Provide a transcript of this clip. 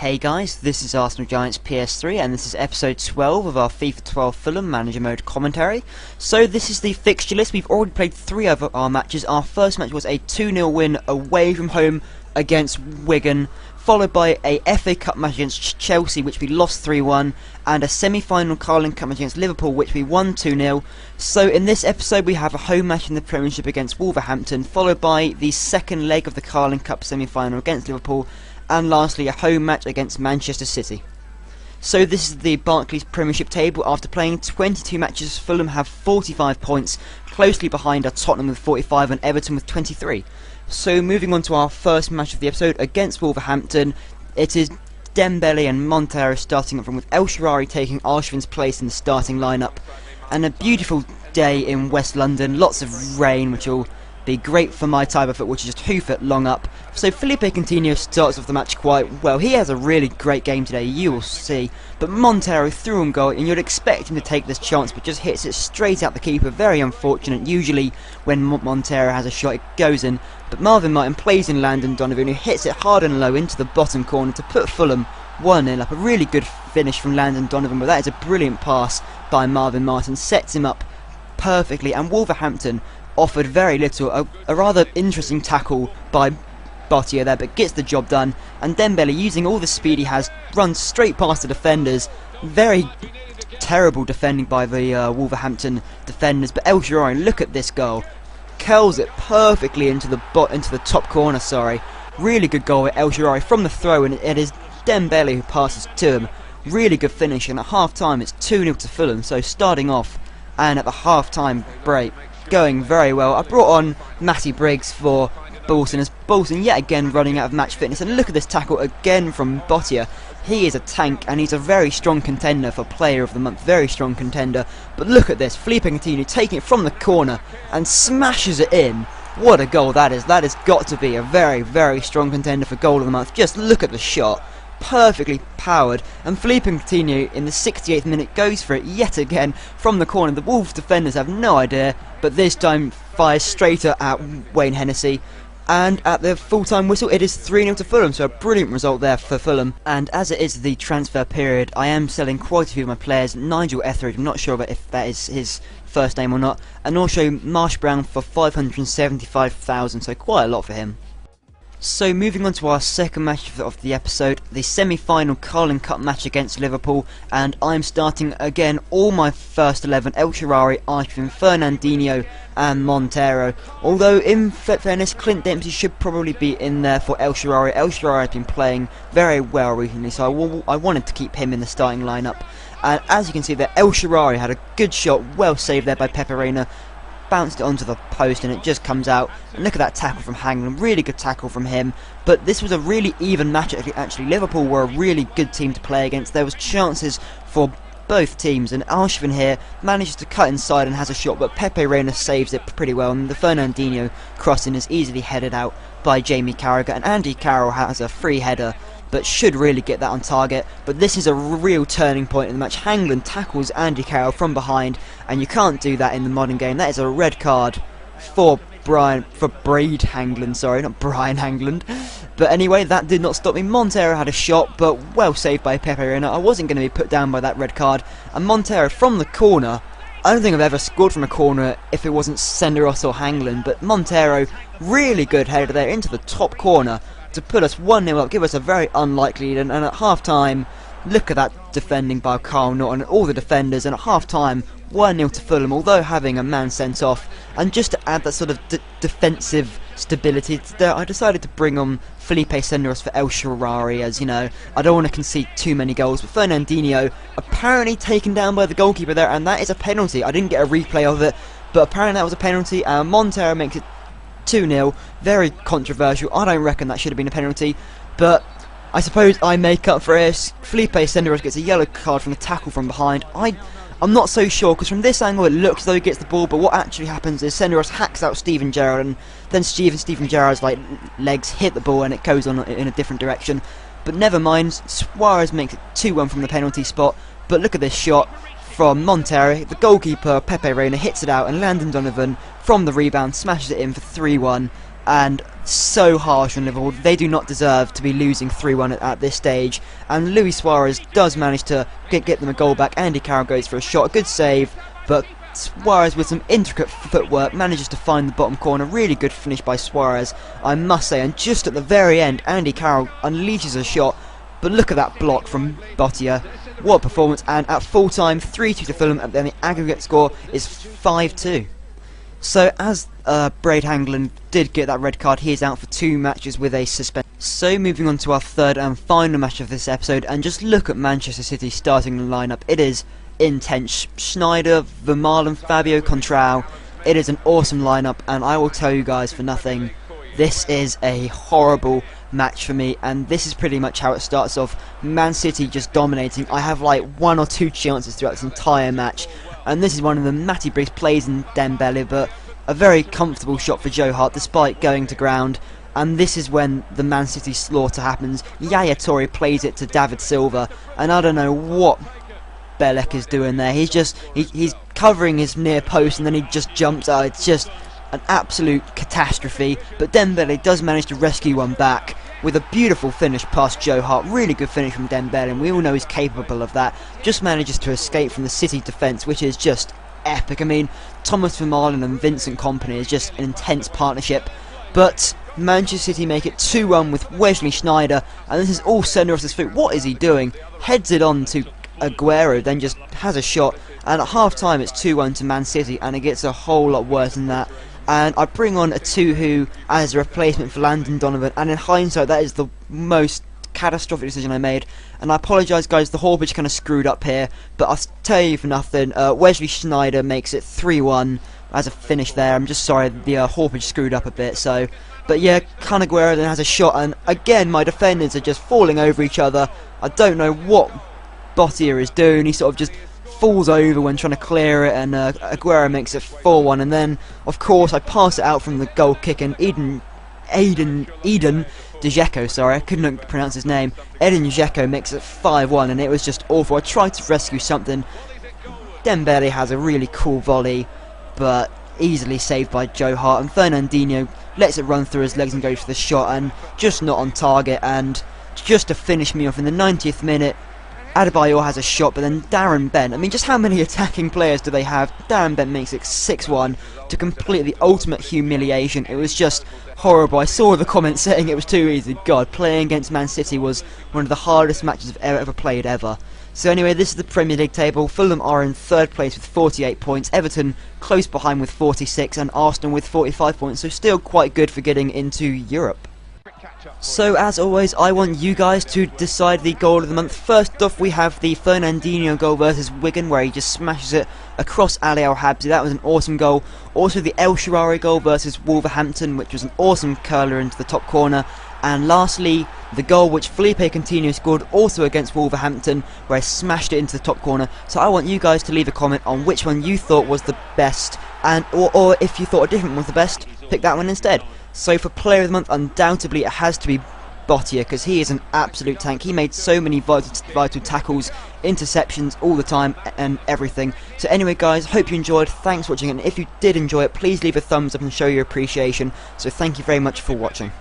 Hey guys, this is Arsenal Giants PS3 and this is episode 12 of our FIFA 12 Fulham Manager Mode commentary. So this is the fixture list. We've already played 3 of our matches. Our first match was a 2-0 win away from home against Wigan, followed by a FA Cup match against Chelsea, which we lost 3-1, and a semi-final Carling Cup match against Liverpool, which we won 2-0. So in this episode we have a home match in the Premiership against Wolverhampton, followed by the second leg of the Carling Cup semi-final against Liverpool, and lastly a home match against Manchester City. So this is the Barclays Premiership table. After playing 22 matches, Fulham have 45 points, closely behind are Tottenham with 45 and Everton with 23. So moving on to our first match of the episode against Wolverhampton, it is Dembele and Montero starting up front, with El Shaarawy taking Arshavin's place in the starting lineup. And a beautiful day in West London, lots of rain, which will be great for my type of foot, which is just 2 foot long up. So Felipe Coutinho starts off the match quite well. He has a really great game today, you will see. But Montero threw on goal, and you'd expect him to take this chance, but just hits it straight out the keeper. Very unfortunate. Usually when Montero has a shot, it goes in. But Marvin Martin plays in Landon Donovan, who hits it hard and low into the bottom corner to put Fulham 1-0 up. A really good finish from Landon Donovan, but that is a brilliant pass by Marvin Martin. Sets him up perfectly, and Wolverhampton offered very little. A rather interesting tackle by Bottier there, but gets the job done. And Dembele, using all the speed he has, runs straight past the defenders. Very terrible defending by the Wolverhampton defenders. But El Shaarawy, look at this goal, curls it perfectly into the top corner. Really good goal with El Shaarawy from the throw, and it is Dembele who passes to him. Really good finish, and at half time it's 2-0 to Fulham. So starting off and at the half time break, going very well. I brought on Matty Briggs for Bolton, as Bolton yet again running out of match fitness. And look at this tackle again from Bottier. He is a tank, and he's a very strong contender for Player of the Month. Very strong contender. But look at this, Felipe Coutinho taking it from the corner and smashes it in. What a goal that is. That has got to be a very, very strong contender for Goal of the Month. Just look at the shot. Perfectly powered, and Felipe Coutinho in the 68th minute goes for it yet again from the corner. The Wolves defenders have no idea, but this time fires straight at Wayne Hennessy. And at the full-time whistle it is 3-0 to Fulham, so a brilliant result there for Fulham. And as it is the transfer period, I am selling quite a few of my players. Nigel Etheridge, I'm not sure if that is his first name or not, and also Marsh Brown for 575,000, so quite a lot for him. So moving on to our second match of the episode, the semi-final Carling Cup match against Liverpool, and I'm starting again all my first 11, El Shaarawy, Arshavin, Fernandinho and Montero. Although in fairness, Clint Dempsey should probably be in there for El Shaarawy. El Shaarawy has been playing very well recently, so I wanted to keep him in the starting lineup. And as you can see there, El Shaarawy had a good shot, well saved there by Pepe Reina. Bounced it onto the post and it just comes out. And look at that tackle from Hangland, really good tackle from him. But this was a really even match actually. Liverpool were a really good team to play against. There was chances for both teams, and Arshavin here manages to cut inside and has a shot, but Pepe Reina saves it pretty well, and the Fernandinho crossing is easily headed out by Jamie Carragher, and Andy Carroll has a free header but should really get that on target. But this is a real turning point in the match. Hangland tackles Andy Carroll from behind, and you can't do that in the modern game. That is a red card for Brede Hangland, sorry, not Brian Hangland. But anyway, that did not stop me. Montero had a shot, but well saved by Pepe Reina. I wasn't going to be put down by that red card. And Montero from the corner, I don't think I've ever scored from a corner if it wasn't Senderos or Hangland, but Montero, really good header there into the top corner to put us 1-0 up, give us a very unlikely lead. And at half-time, look at that defending by Carl Norton and all the defenders, and at half-time, 1-0 to Fulham, although having a man sent off. And just to add that sort of defensive stability there, I decided to bring on Felipe Senderos for El Shaarawy, as you know, I don't want to concede too many goals. But Fernandinho apparently taken down by the goalkeeper there, and that is a penalty. I didn't get a replay of it, but apparently that was a penalty, and Montero makes it 2-0, very controversial. I don't reckon that should have been a penalty, but I suppose I make up for it. Felipe Senderos gets a yellow card from the tackle from behind. I'm not so sure, because from this angle it looks as though he gets the ball, but what actually happens is Senderos hacks out Steven Gerrard, and then Steven Gerrard's legs hit the ball and it goes on in a different direction. But never mind, Suarez makes it 2-1 from the penalty spot. But look at this shot from Montero. The goalkeeper, Pepe Reina, hits it out, and Landon Donovan, from the rebound, smashes it in for 3-1. and so harsh on Liverpool. They do not deserve to be losing 3-1 at this stage, and Luis Suarez does manage to get them a goal back. Andy Carroll goes for a shot, a good save, but Suarez with some intricate footwork manages to find the bottom corner. Really good finish by Suarez, I must say, and just at the very end Andy Carroll unleashes a shot, but look at that block from Bottier. What a performance. And at full time 3-2 to Fulham, and then the aggregate score is 5-2. So as Braid Hangland did get that red card, he is out for 2 matches with a suspension. So moving on to our third and final match of this episode, and just look at Manchester City starting the lineup. It is intense. Schneider, Vermaelen, Fabio, Contrao. It is an awesome lineup, and I will tell you guys for nothing, this is a horrible match for me, and this is pretty much how it starts off. Man City just dominating. I have like 1 or 2 chances throughout this entire match, and this is one of them. Matty Briggs plays in Dembele, but a very comfortable shot for Joe Hart despite going to ground. And this is when the Man City slaughter happens. Yaya Toure plays it to David Silva, and I don't know what Belek is doing there. He's covering his near post, and then he just jumps out. It's just an absolute catastrophe, but Dembele does manage to rescue one back with a beautiful finish past Joe Hart. Really good finish from Dembele, and we all know he's capable of that. Just manages to escape from the City defence, which is just epic. I mean, Thomas Vermaelen and Vincent Kompany is just an intense partnership, but Manchester City make it 2-1 with Wesley Schneider, and this is all centre off his foot. What is he doing? Heads it on to Aguero, then just has a shot, and at half time it's 2-1 to Man City, and it gets a whole lot worse than that. And I bring on a Tuhu as a replacement for Landon Donovan, and in hindsight that is the most catastrophic decision I made, and I apologise guys, the whole pitch kind of screwed up here, but I'll tell you for nothing, Wesley Schneider makes it 3-1 as a finish there. I'm just sorry the whole pitch screwed up a bit, so, but yeah, Aguero then has a shot, and again my defenders are just falling over each other. I don't know what Bottier is doing. He sort of just falls over when trying to clear it, and Aguero makes it 4-1, and then of course I pass it out from the goal kick, and Eden Dzeko, sorry, I couldn't pronounce his name. Edin Dzeko makes it 5-1, and it was just awful. I tried to rescue something. Dembele has a really cool volley, but easily saved by Joe Hart, and Fernandinho lets it run through his legs and goes for the shot, and just not on target. And just to finish me off in the 90th minute, Adebayor has a shot, but then Darren Bent, I mean, just how many attacking players do they have? Darren Bent makes it 6-1 to complete the ultimate humiliation. It was just horrible. I saw the comments saying it was too easy. God, playing against Man City was one of the hardest matches I've ever played ever. So anyway, this is the Premier League table. Fulham are in 3rd place with 48 points, Everton close behind with 46, and Arsenal with 45 points, so still quite good for getting into Europe. So as always, I want you guys to decide the goal of the month. First off, we have the Fernandinho goal versus Wigan, where he just smashes it across Ali Al-Habsi. That was an awesome goal. Also the El Shaarawy goal versus Wolverhampton, which was an awesome curler into the top corner. And lastly, the goal which Felipe Coutinho scored also against Wolverhampton, where he smashed it into the top corner. So I want you guys to leave a comment on which one you thought was the best, and or if you thought a different one was the best, pick that one instead. So for Player of the Month, undoubtedly it has to be Bottier, because he is an absolute tank. He made so many vital tackles, interceptions all the time, and everything. So anyway guys, hope you enjoyed. Thanks for watching, and if you did enjoy it, please leave a thumbs up and show your appreciation. So thank you very much for watching.